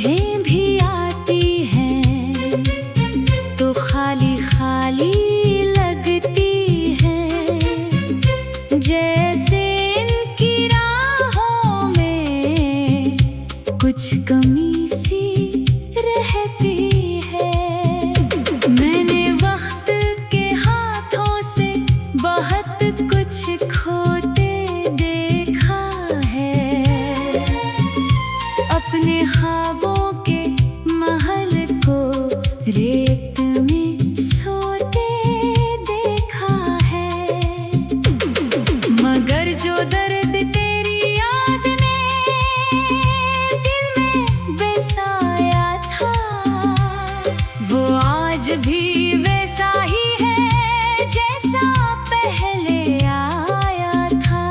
यादें भी आती हैं तो खाली खाली लगती हैं, जैसे इनकी राहों में कुछ कमी सी रहती है। मैंने वक्त के हाथों से बहुत कुछ खोते देखा है, अपने ख्वाबों के महल को रेत में सोते देखा है। मगर जो दर्द तेरी याद ने दिल में बसाया था, वो आज भी वैसा ही है जैसा पहले आया था।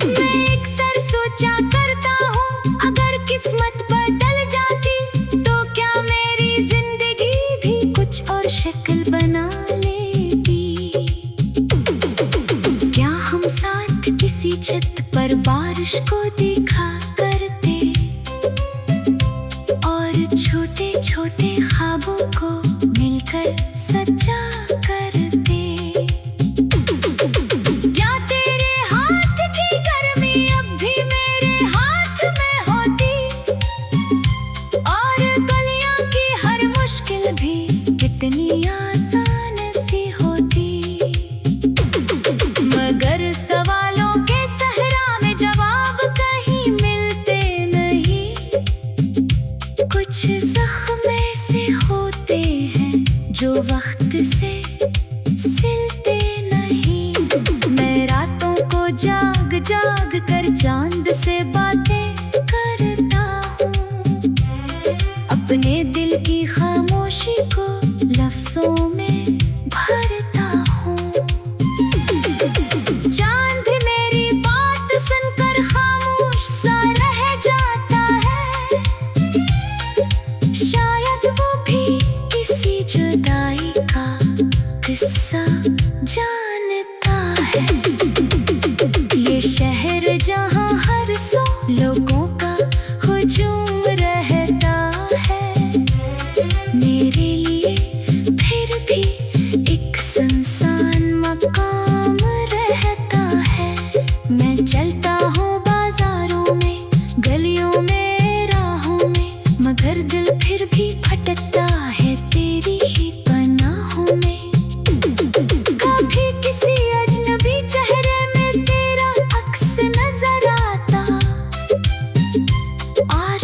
मैं अक्सर सोचा करता हूँ, अगर किस्मत बदल जाती तो क्या मेरी जिंदगी भी कुछ और शक्ल बना लेती। क्या हम साथ किसी छत पर बारिश को देखा करते और छोटे छोटे ख्वाबों को मिलकर सजा करते। क्या तेरे हाथ की गर्मी अब भी मेरे हाथ में होती, और गलियां की हर मुश्किल भी कितनी आसान सी होती। मगर सवालों के सहरा में जवाब कहीं मिलते नहीं, कुछ जख्म ऐसे होते हैं जो वक्त से सिलते नहीं। मैं रातों को जाग जाग कर चांद से बातें करता हूँ, अपने दिल की खामोशी को लफ्जों में भरता हूँ। चांद मेरी बात सुनकर खामोश सा रह जाता है, शायद वो भी किसी जुदाई का किस्सा जानता है। ये शहर जहाँ हर सौ लोगों का हुजूम रहता है, मेरे लिए फिर भी एक सुनसान मकाम रहता है। मैं चलता हूँ बाजारों में, गलियों में, राहों में, मगर दिल फिर भी भटकता है तेरी ही पनाहों में। कभी किसी अजनबी चेहरे में तेरा अक्स नजर आता, और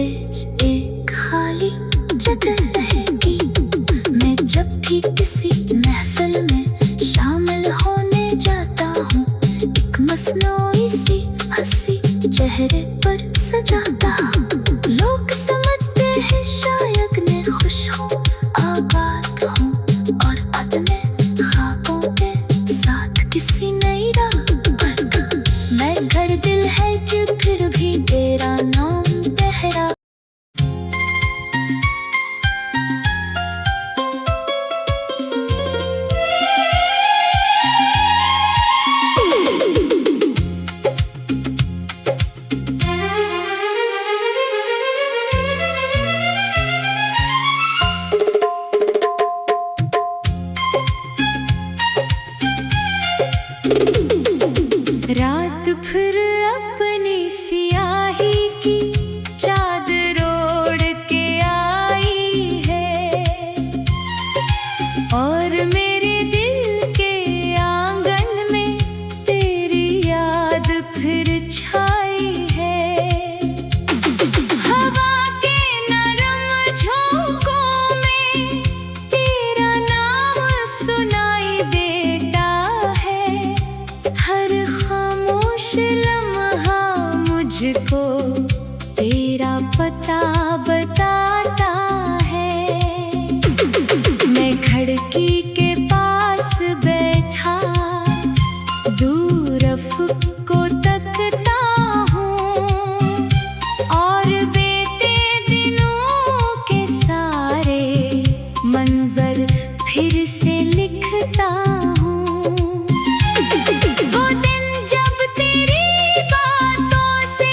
बीच एक खाली जगह रहेगी। मैं जब भी किसी महफिल में शामिल होने जाता हूँ, एक मसनूई सी हंसी चेहरे पर सजाता हूँ। लोग समझते हैं शायद मैं खुश हूँ, आबाद हूँ और अपने ख्वाबों के साथ किसी नई राह पर। मैं घर दिल है कि फिर भी तेरा नाम तेरा। रात फिर अपनी सियाही की चादर ओढ़ के आई है और मेरे दिल के आंगन में तेरी याद फिर छाई है। हवा के नरम झोंकों में तेरा नाम सुनाई देता है। हर खामोश लम्हा मुझको तेरा पता बताता है। मैं खिड़की के पास बैठा दूर अफ़क़ को तकता हूँ और बीते दिनों के सारे मंजर फिर से लिखता हूँ। वो दिन जब तेरी बातों से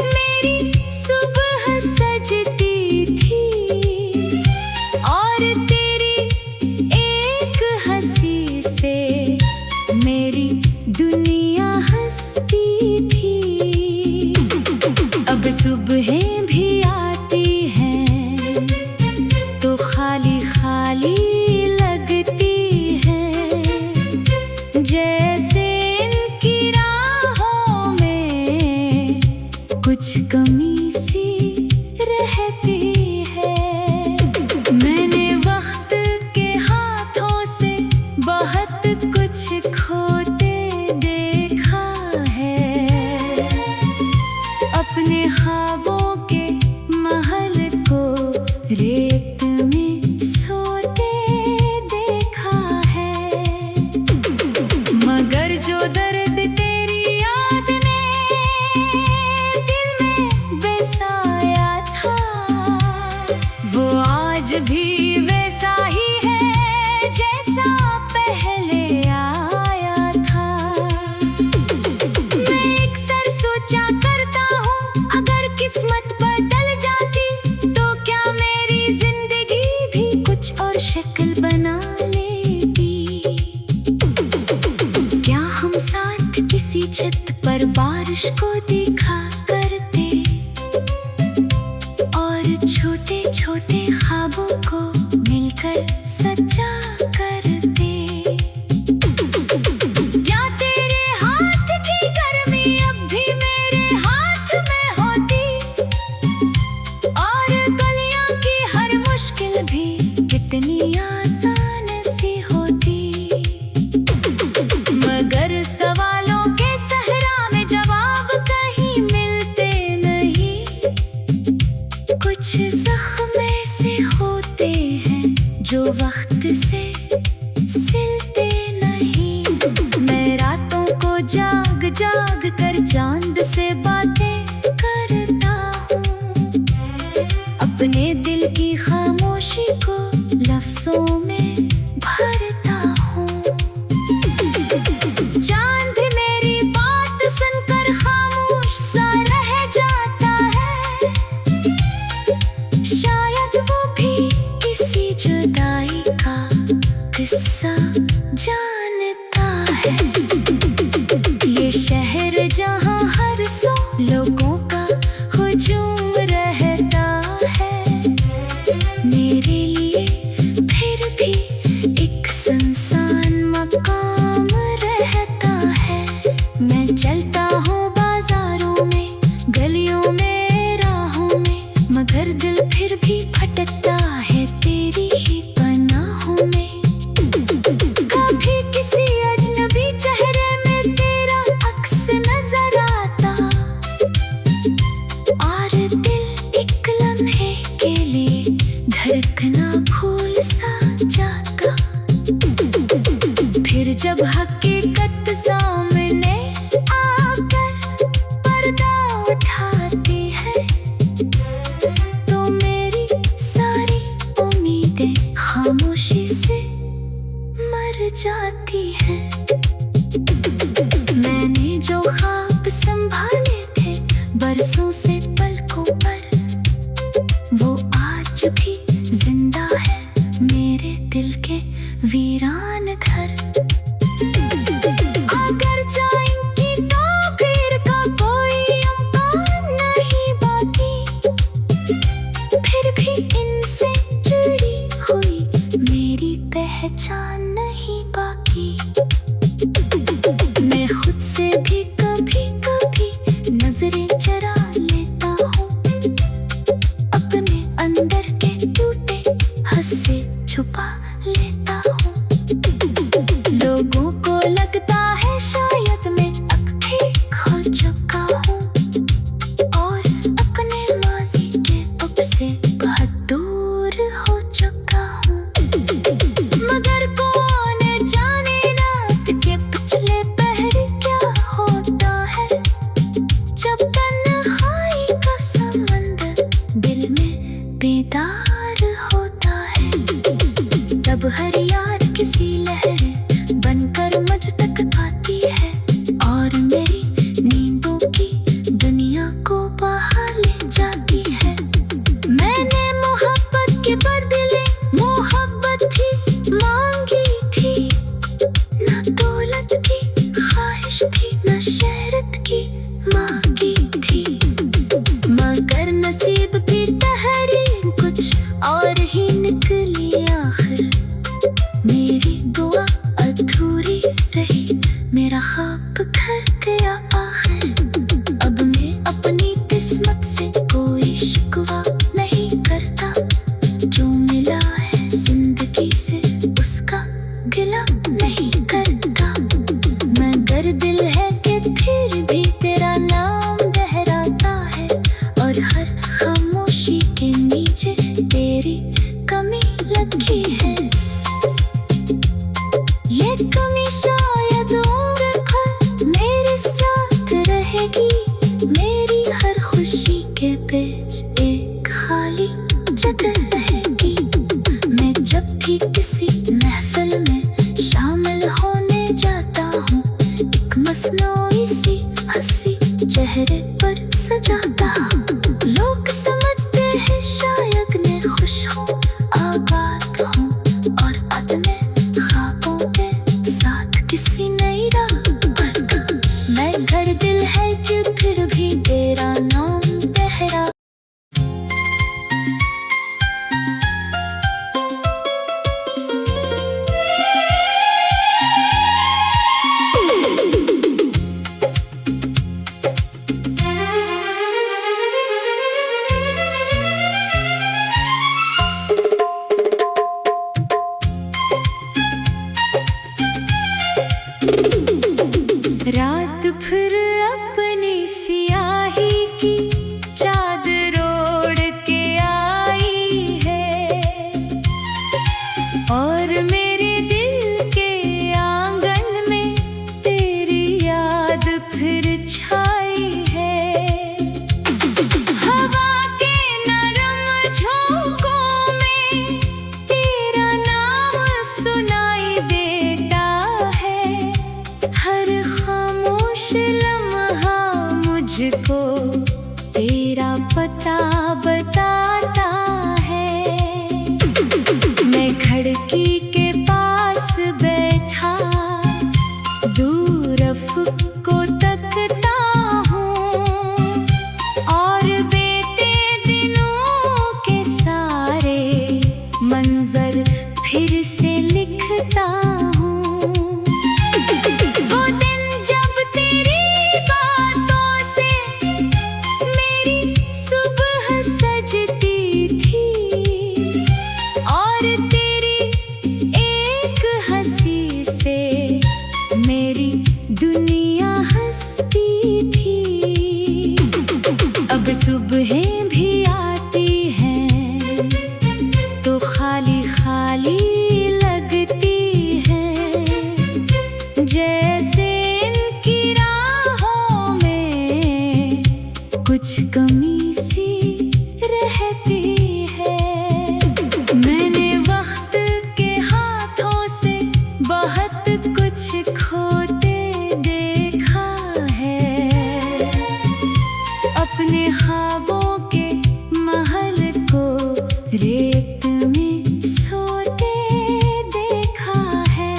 मेरी सुबह सजती थी और तेरी एक हंसी से मेरी दुनिया हंसती थी। अब सुबहें भी आती हैं तो खाली खाली लगती हैं, जैसे इनकी राहों में कुछ कमी सी रहती है। मैंने वक्त के हाथों से बहुत कुछ खोते देखा है। अपने ख्वाबों के महल को रेत में सोते देखा है। मगर जो दर्द तेरी याद ने दिल में बसाया था, वो आज भी वैसा ही है जैसा पहले आया था। मैं अक्सर सोचा करता हूँ, अगर किस्मत बदल जाती तो क्या मेरी जिंदगी भी कुछ और शक्ल बना लेती। क्या हम साथ किसी छत पर बारिश को देखा करते और छोटे छोटे ख्वाबों को मिलकर सजा करते। क्या तेरे हाथ की गर्मी अब भी मेरे हाथ में होती और गलियां की हर मुश्किल भी कितनी आसान सी होती। मगर सवालों के सहरा में जवाब कर छुपा लेता हूँ। लोगों को लगता है शायद मैं अब ठीक हो चुका हूँ और अपने माजी के दुख से बहुत दूर हो चुका हूँ। मगर कौन जाने रात के पिछले पहर क्या होता है, जब तन्हाई का समंदर दिल में बेदार होता है। तब हर यार किसी लहर बनकर मुझ तक आती है और मेरी नींदों की दुनिया को बहा ले जाती है। मैंने मोहब्बत के बदले मोहब्बत ही मांगी थी, न दौलत की ख्वाहिश थी न शहरत की मांगी थी। मगर नसीब की तहरीर कुछ और ही निकली आखिर। मेरी दुआ अधूरी रही, मेरा ख्वाब घर गया आखिर। अब मैं अपनी किस्मत से कोई शिकवा नहीं करता, जो मिला है जिंदगी से उसका गिला नहीं करता। मगर दिल है कि फिर भी तेरा नाम दोहराता है और हर खामोशी के नीचे तेरी कमी लगी है। ये कमी शायद उम्र भर मेरे साथ रहेगी। मेरी हर खुशी के बीच एक खाली जगह रहेगी। मैं जब भी किसी महफिल में शामिल होने जाता हूँ, एक मसनूई सी हंसी चेहरे पर सजाता हूँ। लोग समझते हैं शायद मैं खुश हूँ, आबाद हूँ और अपने ख्वाबों के साथ किसी नई राह पर। मैं घर दिल है कि फिर भी तेरा नाम दोहरा। रात फिर अपनी सियाही की चादर ओढ़ के आई है और मेरे दिल के आंगन में तेरी याद फिर छाई है। हवा के नरम झोंकों में तेरा नाम सुनाई देता है। हर खामोश लम्हा मुझको तेरा पता बताता है। मैं खिड़की के पास बैठा दूर अफ़क़ को तकता हूँ और बीते दिनों के सारे मंजर फिर से लिखता हूँ। वो दिन जब तेरी बातों से मेरी सुबह सजती थी और तेरी एक हंसी से मेरी दुनिया हंसती थी। अब सुबहें भी आती हैं तो खाली खाली लगती हैं, जैसे इनकी राहों में कुछ कमी सी रहती है। मैंने वक्त के हाथों से बहुत कुछ खोते देखा है। अपने ख्वाबों के महल को रेत में सोते देखा है।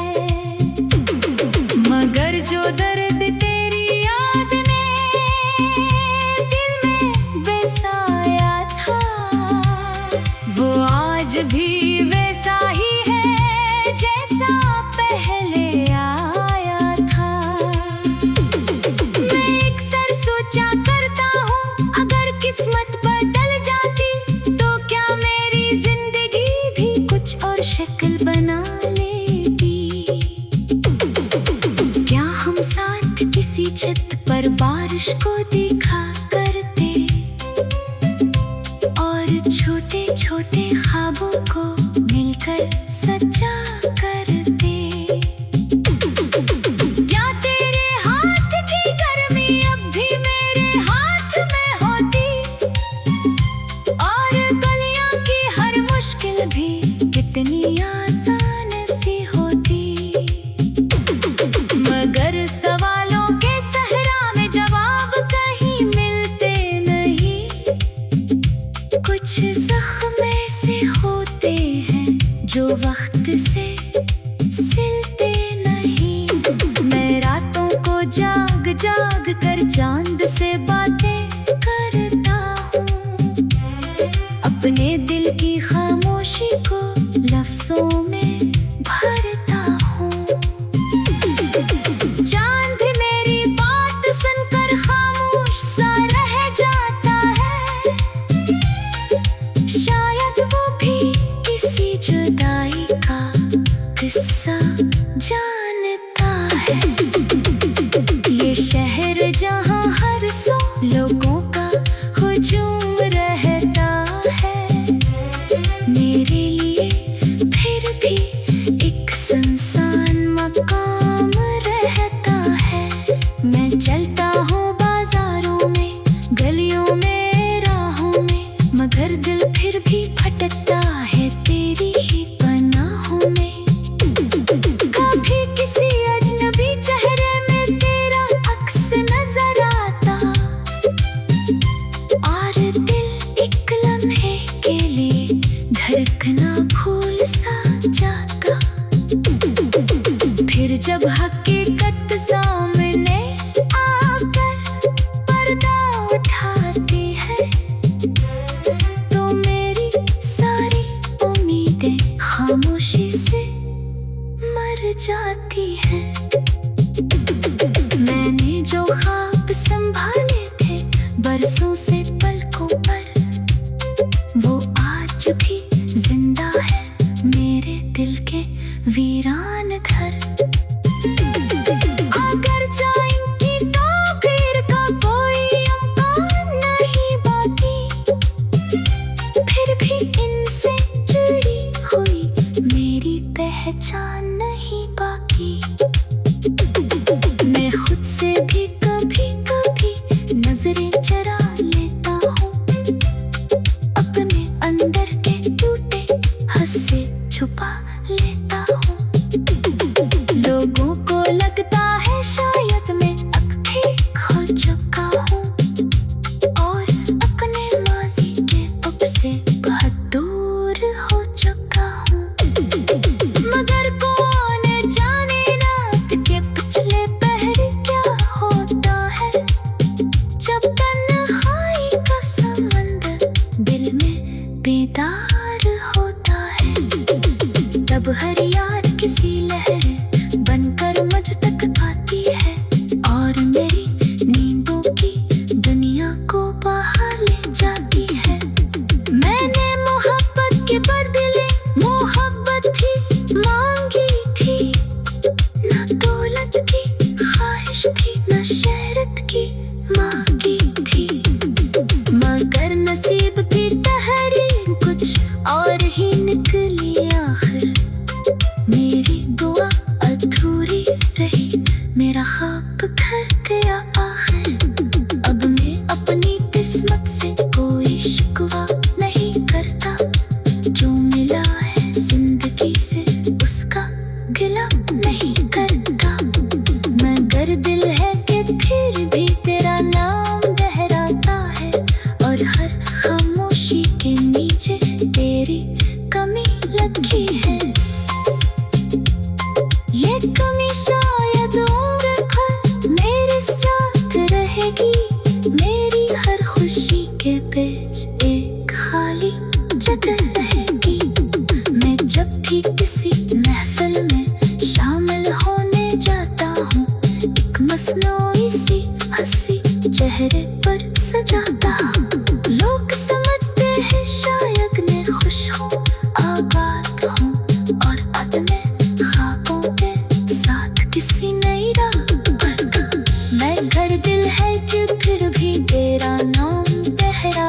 मगर जो दर्द तेरी याद ने दिल में बसाया था, वो आज भी वैसा ही है जैसा पहले आया था। मैं अक्सर सोचा करता हूँ, अगर किस्मत बदल जाती तो क्या मेरी और छोटे छोटे ख्वाबों को मिलकर सजा कर दे। क्या तेरे हाथ की गर्मी अब भी मेरे हाथ में होती, और गलियां की हर मुश्किल भी कितनी आसान सी होती। मगर सवालों के सहरा में जवाब कहीं मिलते नहीं, कुछ जख्म ऐसे होते हैं जो वक्त से सिलते नहीं। मैं रातों को जाग जाग कर चांद से बातें करता हूँ, अपने दिल की खामोशी को लफ्जों में भरता हूँ। चांद मेरी बात सुनकर खामोश सा रह जाता है, शायद वो भी किसी जुदाई का किस्सा जानता है। ये शहर जहाँ हर सौ लोगों का हुजूम रहता है, मेरे लिए फिर भी एक सुनसान मकाम रहता है। मैं चलता हूँ बाजारों में, गलियों में, राहों में, मगर दिल फिर भी भटकता है तेरी ही पनाहों में। कभी किसी अजनबी चेहरे में तेरा अक्स नजर आता, और दिल एक लम्हे के लिए धड़कना भूल सा जाता। फिर जब हकीकत सामने आकर पर्दा उठाती है, तो मेरी सारी उम्मीदें खामोशी से मर जाती हैं। मैंने जो ख्वाब संभाले थे बरसों से पलकों पर, वो आज भी जिंदा है मेरे दिल के वीरान घर। अगर जाएंगी तो फिर का कोई अम्पान नहीं बाकी, फिर भी इनसे जुड़ी हुई मेरी पहचान नहीं बाकी। मैं खुद से भी कभी कभी नजरें चरा लेता हूँ, अपने अंदर के टूटे हंसे छुपा लेता हूँ। लोगों को लगता है शायद मैं अब ठीक हो चुका हूँ, और अपने माजी के अब से बहुत दूर हो चुका हूँ। मगर कौन जाने रात के पिछले पहर क्या होता है, जब तन्हाई का समंदर दिल में बेदार होता है। तब हर याद किसी लहर बनकर मुझ तक आती है, और मेरी नींदों की दुनिया को बहा ले जाती है। मैंने मोहब्बत के बदले मोहब्बत ही मांगी थी, न दौलत की ख्वाहिश थी, न शहरत की मांगी थी। मगर नसीब की तहरीर कुछ और ही निकली आखिर, मेरी दुआ अधूरी रही, मेरा ख्वाब घर गया आखिर। अब मैं अपनी किस्मत से कोई शिकवा नहीं करता, जो मिला है जिंदगी से उसका गिला नहीं करता। मगर दिल है कि फिर भी तेरा नाम गहराता है, और हर खामोशी के नीचे तेरी कमी लगी है। ये कमी शायद उम्र भर मेरे साथ रहेगी, मेरी हर खुशी के बीच एक खाली जगह रहेगी। मैं जब भी किसी महफिल में शामिल होने जाता हूँ, एक मसनूई सी हंसी चेहरे पर सजाता हूँ। लोग समझते हैं शायद मैं खुश हूँ, आबाद हूँ, और अब मैं ख्वाबों के साथ किसी नई राह पर। मैं घर दिल है कि फिर भी तेरा नाम गहरा।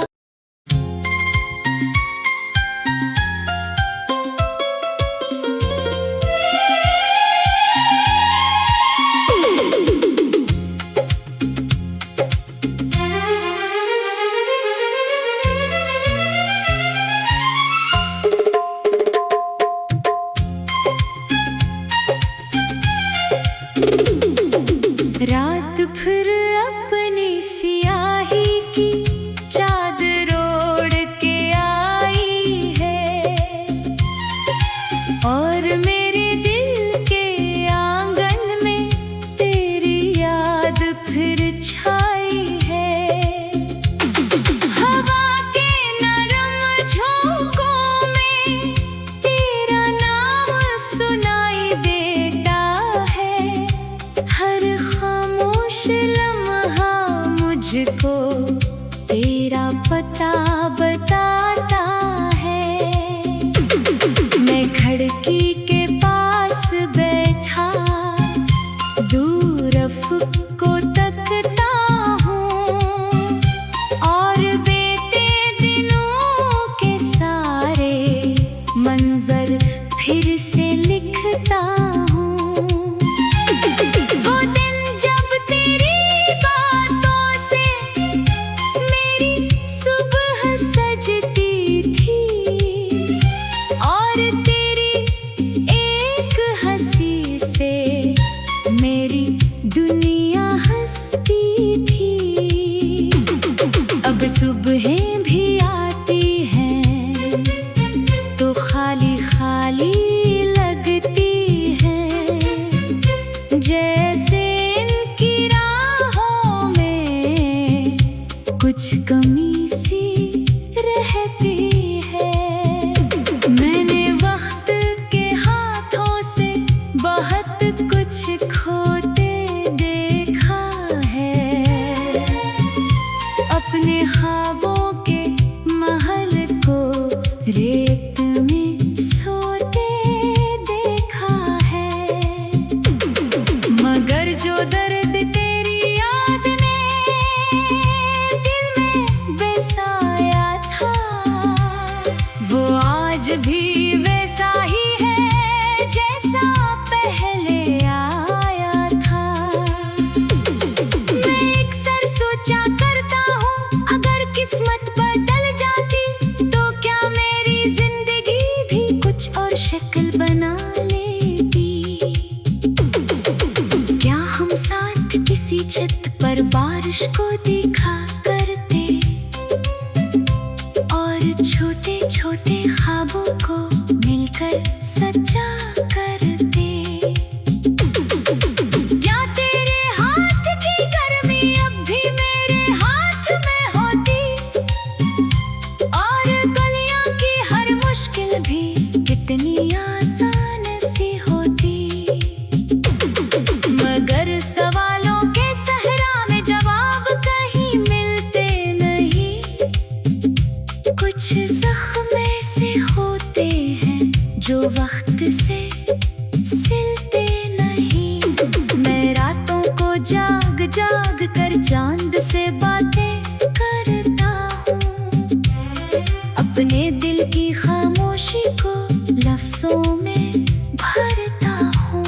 रेत में सोते देखा है, मगर जो दर्द तेरी याद ने दिल में बसाया था, वो आज भी वैसा ही है जैसा पहले आया था। मैं अक्सर सोचा करता हूँ, अगर किस्मत बदल जाती तो क्या मेरी जिंदगी भी कुछ और शक्ल बना लेती। क्या हम साथ किसी छत पर बारिश को देखा करते और छोटे छोटे ख्वाबों को मिलकर सजा करते। क्या तेरे हाथ की गर्मी अब भी मेरे हाथ में होती, और गलियां की हर मुश्किल भी कितनी आसान सी होती। मगर सवालों के सहरा में जवाब कहीं मिलते नहीं, कुछ जख्म ऐसे होते हैं जो वक्त से सिलते नहीं। मैं रातों को जाग जाग कर चांद से बातें करता हूँ, अपने दिल की खामोशी को लफ्जों में भरता हूँ।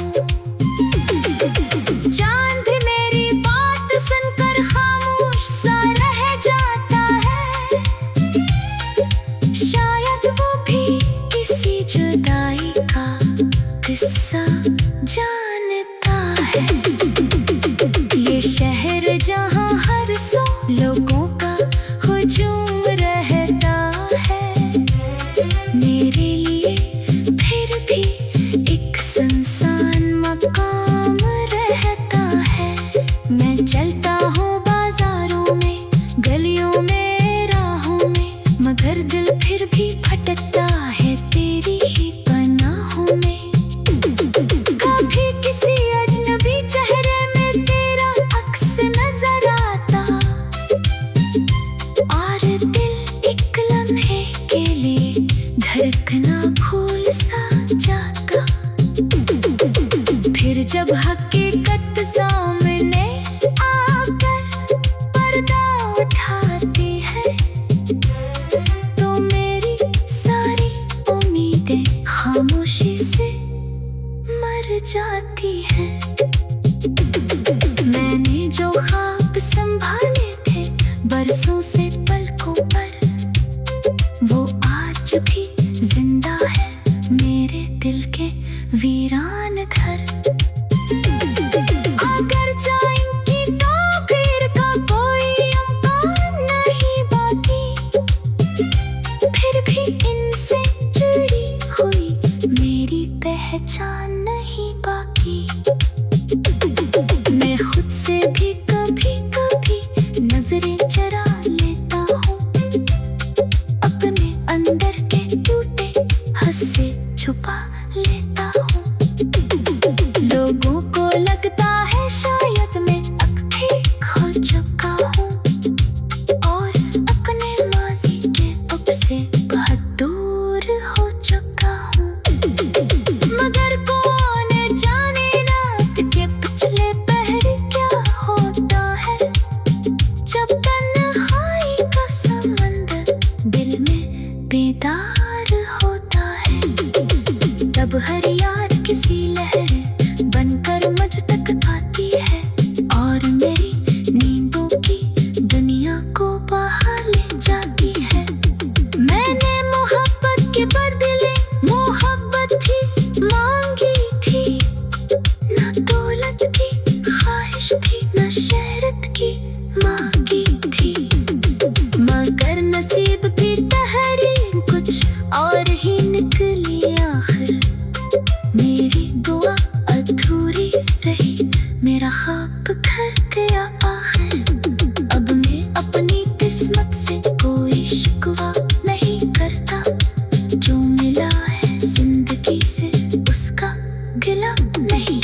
चांद मेरी बात सुनकर खामोश सा रह जाता है, शायद वो भी किसी जुदाई का किस्सा जानता है। ये शहर जहाँ हर सौ लोगों का हुजूम रहता है, मेरे लिए फिर भी एक सुनसान मकाम रहता है। मैं चलता हूँ बाजारों में, गलियों में, राहों में, मगर दिल फिर भी भटकता है तेरी ही पनाहों में। कभी किसी अजनबी चेहरे में तेरा अक्स नजर आता, और दिल एक लम्हे के लिए धड़कना भूल सा जाता। फिर जब हकीकत सामने आकर पर्दा उठाती है, तो मेरी सारी उम्मीदें खामोशी से मर जाती हैं। मैंने जो ख्वाब संभाले थे बरसों से पलकों पर, वो आज भी जिंदा है मेरे दिल के वीरान घर। अगर जाएंगी तो फिर का कोई अम्पान नहीं बाकी, फिर भी इनसे जुड़ी हुई मेरी पहचान नहीं बाकी। मैं खुद से भी कभी कभी नजरें चरा लेता हूँ, अपने अंदर के टूटे हंसे छुपा लेता हूँ। लोगों को लगता है शायद मैं अब ठीक हो चुका हूँ, और अपने माजी के दुख से बहुत दूर हो चुका हूँ। मगर कौन जाने रात के पिछले पहर क्या होता है, जब तन्हाई का समंदर दिल में बेदार होता है। तब हर यार किसी लहर बनकर मुझ तक आती है, और मेरी नींदों की दुनिया को बहा ले जाती है। मैंने मोहब्बत के बदले मोहब्बत ही मांगी थी, न दौलत की ख्वाहिश थी, न शहरत की मांगी थी। मगर नसीब की तहरीर कुछ और ही निकली आखिर, मेरी दुआ अधूरी रही, मेरा ख्वाब घर गया आखिर। अब मैं अपनी किस्मत से कोई शिकवा नहीं करता, जो मिला है जिंदगी से उसका गिला नहीं